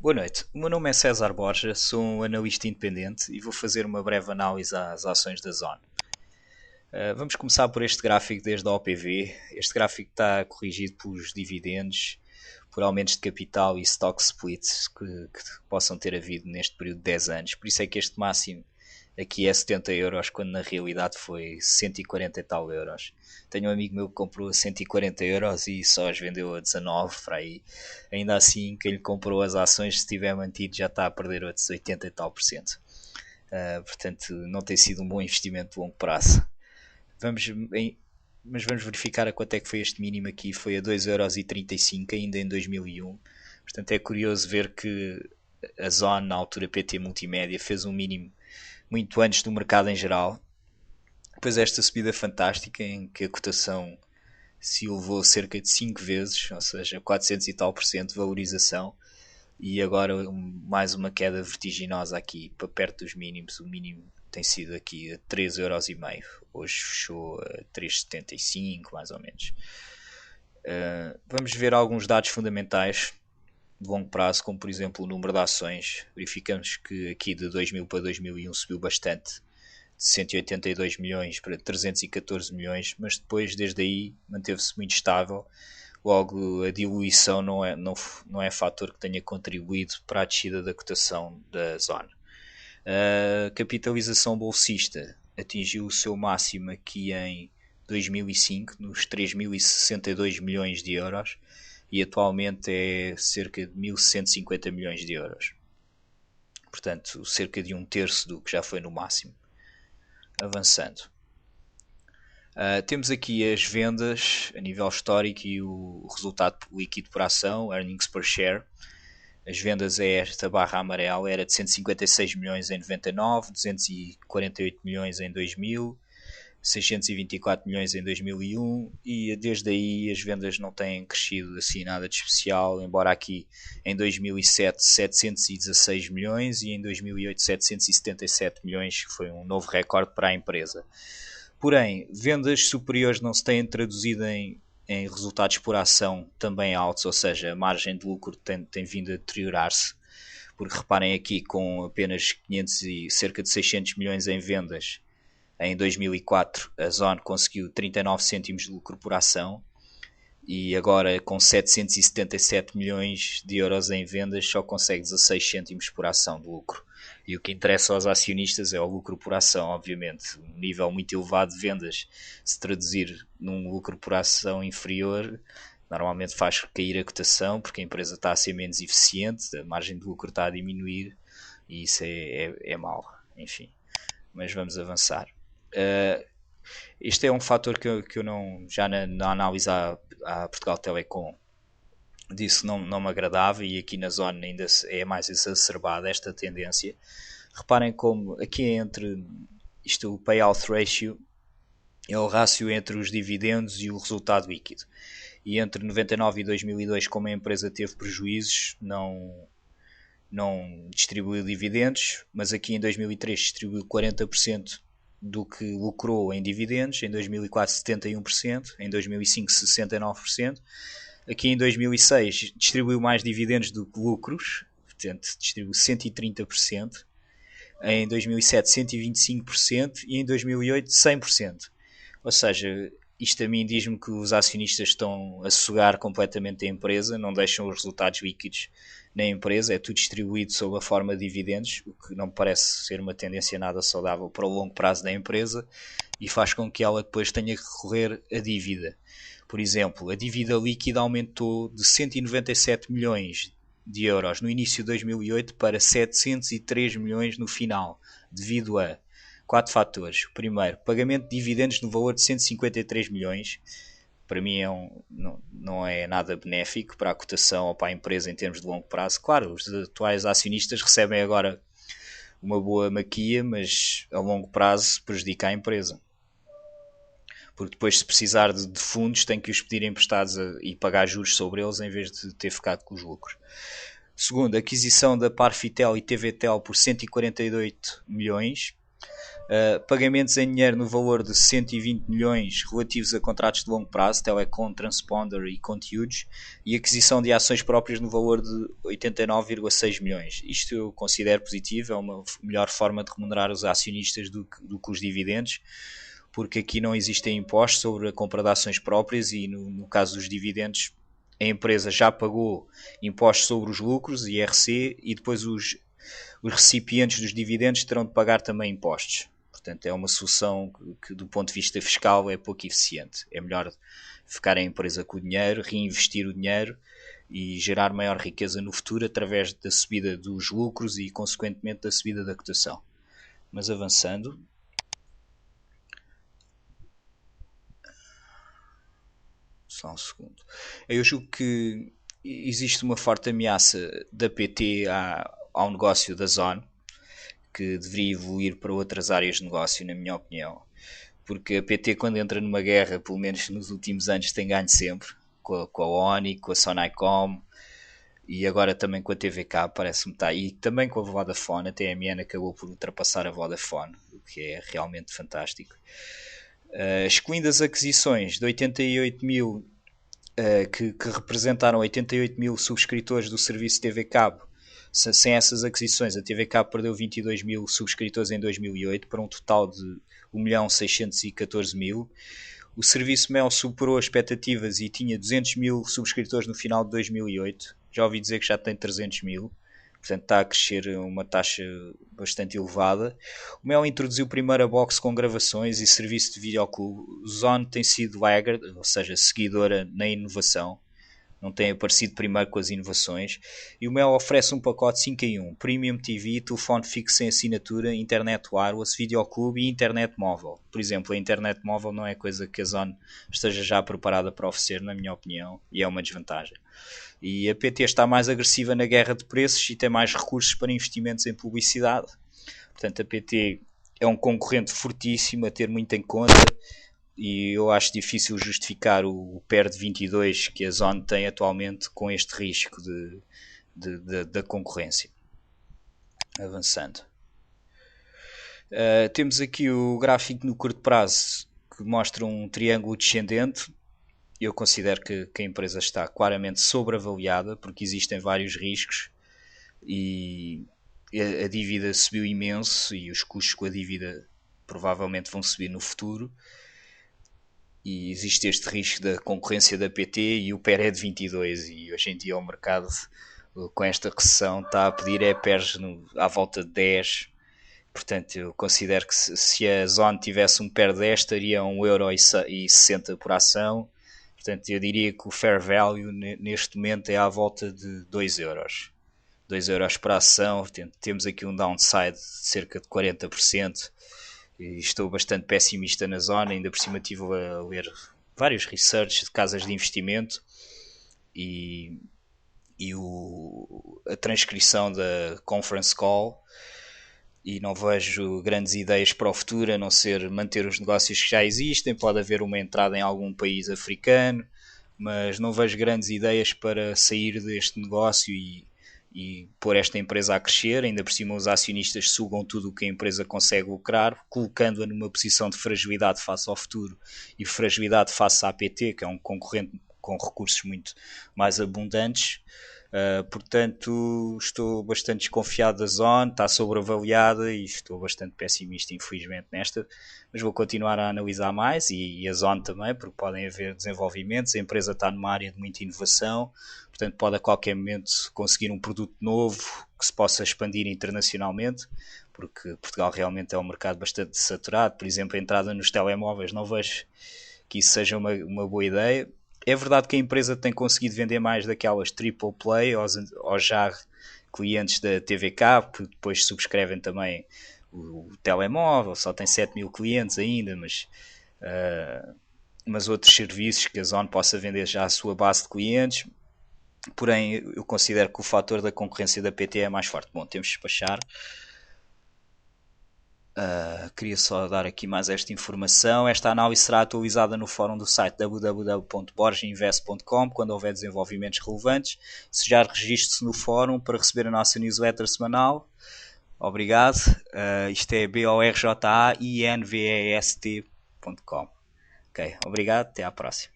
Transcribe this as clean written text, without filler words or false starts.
Boa noite, o meu nome é César Borja, sou um analista independente e vou fazer uma breve análise às ações da Zone. Vamos começar por este gráfico desde a OPV. Este gráfico está corrigido pelos dividendos, por aumentos de capital e stock splits que possam ter havido neste período de 10 anos. Por isso é que este máximo aqui é 70 euros, quando na realidade foi 140 e tal euros. Tenho um amigo meu que comprou a 140 euros e só as vendeu a 19, para aí. Ainda assim, quem lhe comprou as ações, se tiver mantido, já está a perder outros 80 e tal por cento. Portanto, não tem sido um bom investimento de longo prazo. Vamos, mas vamos verificar a quanto é que foi este mínimo aqui. Foi a 2,35€ ainda em 2001. Portanto, é curioso ver que a Zone, na altura PT Multimédia, fez um mínimo muito antes do mercado em geral. Depois esta subida fantástica em que a cotação se elevou cerca de 5 vezes, ou seja, 400 e tal por cento de valorização, e agora mais uma queda vertiginosa aqui para perto dos mínimos. O mínimo tem sido aqui a 3,5€, hoje fechou a 3,75 mais ou menos. Vamos ver alguns dados fundamentais de longo prazo, como por exemplo o número de ações. Verificamos que aqui de 2000 para 2001 subiu bastante, de 182 milhões para 314 milhões, mas depois desde aí manteve-se muito estável. Logo, a diluição não é fator que tenha contribuído para a descida da cotação da Zone. A capitalização bolsista atingiu o seu máximo aqui em 2005, nos 3.062 milhões de euros, e atualmente é cerca de 1.150 milhões de euros. Portanto, cerca de um terço do que já foi no máximo. Avançando. Temos aqui as vendas a nível histórico e o resultado líquido por ação, earnings per share. As vendas é esta barra amarela, era de 156 milhões em 99, 248 milhões em 2000, 624 milhões em 2001 e desde aí as vendas não têm crescido assim nada de especial, embora aqui em 2007 716 milhões e em 2008 777 milhões, que foi um novo recorde para a empresa. Porém, vendas superiores não se têm traduzido em resultados por ação também altos, ou seja, a margem de lucro tem vindo a deteriorar-se, porque reparem aqui, com apenas 500 e cerca de 600 milhões em vendas, em 2004 a Zone conseguiu 39 cêntimos de lucro por ação, e agora com 777 milhões de euros em vendas só consegue 16 cêntimos por ação de lucro. E o que interessa aos acionistas é o lucro por ação, obviamente. Um nível muito elevado de vendas, se traduzir num lucro por ação inferior, normalmente faz cair a cotação, porque a empresa está a ser menos eficiente, a margem de lucro está a diminuir, e isso é mau. Enfim, mas vamos avançar. Este é um fator que eu não, já na análise à Portugal Telecom disse não me agradava, e aqui na Zone ainda é mais exacerbada esta tendência. Reparem como aqui entre isto, o payout ratio é o rácio entre os dividendos e o resultado líquido, e entre 99 e 2002, como a empresa teve prejuízos, não distribuiu dividendos, mas aqui em 2003 distribuiu 40% do que lucrou em dividendos, em 2004 71%, em 2005 69%, aqui em 2006 distribuiu mais dividendos do que lucros, portanto distribuiu 130%, em 2007 125% e em 2008 100%. Ou seja, isto a mim diz-me que os acionistas estão a sugar completamente a empresa, não deixam os resultados líquidos na empresa, é tudo distribuído sob a forma de dividendos, o que não me parece ser uma tendência nada saudável para o longo prazo da empresa, e faz com que ela depois tenha que recorrer à dívida. Por exemplo, a dívida líquida aumentou de 197 milhões de euros no início de 2008 para 703 milhões no final, devido a 4 fatores. O primeiro, pagamento de dividendos no valor de 153 milhões. Para mim não é nada benéfico para a cotação ou para a empresa em termos de longo prazo. Claro, os atuais acionistas recebem agora uma boa maquia, mas a longo prazo prejudica a empresa. Porque depois, se precisar de fundos, tem que os pedir emprestados e pagar juros sobre eles em vez de ter ficado com os lucros. Segundo, aquisição da Parfitel e TVTel por 148 milhões. Pagamentos em dinheiro no valor de 120 milhões relativos a contratos de longo prazo, telecom, transponder e conteúdos, e aquisição de ações próprias no valor de 89,6 milhões. Isto eu considero positivo, é uma melhor forma de remunerar os acionistas do que os dividendos, porque aqui não existem impostos sobre a compra de ações próprias e no caso dos dividendos a empresa já pagou impostos sobre os lucros, IRC, e depois os recipientes dos dividendos terão de pagar também impostos. Portanto, é uma solução que do ponto de vista fiscal é pouco eficiente. É melhor ficar a empresa com o dinheiro, reinvestir o dinheiro e gerar maior riqueza no futuro através da subida dos lucros e, consequentemente, da subida da cotação. Mas avançando. Só um segundo. Eu julgo que existe uma forte ameaça da PT ao negócio da Zone, que deveria evoluir para outras áreas de negócio, na minha opinião. Porque a PT, quando entra numa guerra, pelo menos nos últimos anos, tem ganho sempre. Com a ONI, com a Sonaicom e agora também com a TVK, parece-me estar. E também com a Vodafone. A TMN acabou por ultrapassar a Vodafone, o que é realmente fantástico. Excluindo as aquisições de 88 mil, que representaram 88 mil subscritores do serviço TV Cabo. Sem essas aquisições, a TV Cabo perdeu 22 mil subscritores em 2008 para um total de 1.614.000. O serviço Mel superou as expectativas e tinha 200 mil subscritores no final de 2008. Já ouvi dizer que já tem 300 mil. Portanto, está a crescer uma taxa bastante elevada. O Mel introduziu primeiro a box com gravações e serviço de videoclube. O Zone tem sido laggard, ou seja, seguidora na inovação. Não tem aparecido primeiro com as inovações. E o Mel oferece um pacote 5 em 1. Premium TV, telefone fixo sem assinatura, internet wireless, videoclube e internet móvel. Por exemplo, a internet móvel não é coisa que a Zone esteja já preparada para oferecer, na minha opinião, e é uma desvantagem. E a PT está mais agressiva na guerra de preços e tem mais recursos para investimentos em publicidade. Portanto, a PT é um concorrente fortíssimo a ter muito em conta e eu acho difícil justificar o PER de 22 que a Zone tem atualmente com este risco da concorrência. Avançando. Temos aqui o gráfico no curto prazo que mostra um triângulo descendente. Eu considero que a empresa está claramente sobreavaliada porque existem vários riscos e a dívida subiu imenso e os custos com a dívida provavelmente vão subir no futuro e existe este risco da concorrência da PT e o PER é de 22 e hoje em dia o mercado com esta recessão está a pedir PERs à volta de 10. Portanto, eu considero que se a Zone tivesse um PER 10 estaria a 1,60€ por ação. Portanto, eu diria que o fair value neste momento é à volta de 2€. 2€ por ação. Temos aqui um downside de cerca de 40%. E estou bastante pessimista na Zona. Ainda por cima estive a ler vários research de casas de investimento e a transcrição da conference call. E não vejo grandes ideias para o futuro, a não ser manter os negócios que já existem. Pode haver uma entrada em algum país africano, mas não vejo grandes ideias para sair deste negócio e pôr esta empresa a crescer. Ainda por cima os acionistas sugam tudo o que a empresa consegue lucrar, colocando-a numa posição de fragilidade face ao futuro e fragilidade face à APT, que é um concorrente com recursos muito mais abundantes. Portanto, estou bastante desconfiado da Zone, está sobreavaliada e estou bastante pessimista, infelizmente, nesta. Mas vou continuar a analisar mais e a Zone também, porque podem haver desenvolvimentos. A empresa está numa área de muita inovação, portanto, pode a qualquer momento conseguir um produto novo que se possa expandir internacionalmente, porque Portugal realmente é um mercado bastante saturado. Por exemplo, a entrada nos telemóveis, não vejo que isso seja uma boa ideia. É verdade que a empresa tem conseguido vender mais daquelas triple play aos já clientes da TVK, que depois subscrevem também o telemóvel, só tem 7 mil clientes ainda, mas outros serviços que a Zone possa vender já à sua base de clientes. Porém, eu considero que o fator da concorrência da PT é mais forte. Bom, temos de despachar. Queria só dar aqui mais esta informação. Esta análise será atualizada no fórum do site www.borginvest.com quando houver desenvolvimentos relevantes. Registe-se no fórum para receber a nossa newsletter semanal. Obrigado. Isto é borjainvest.com. Ok, obrigado. Até à próxima.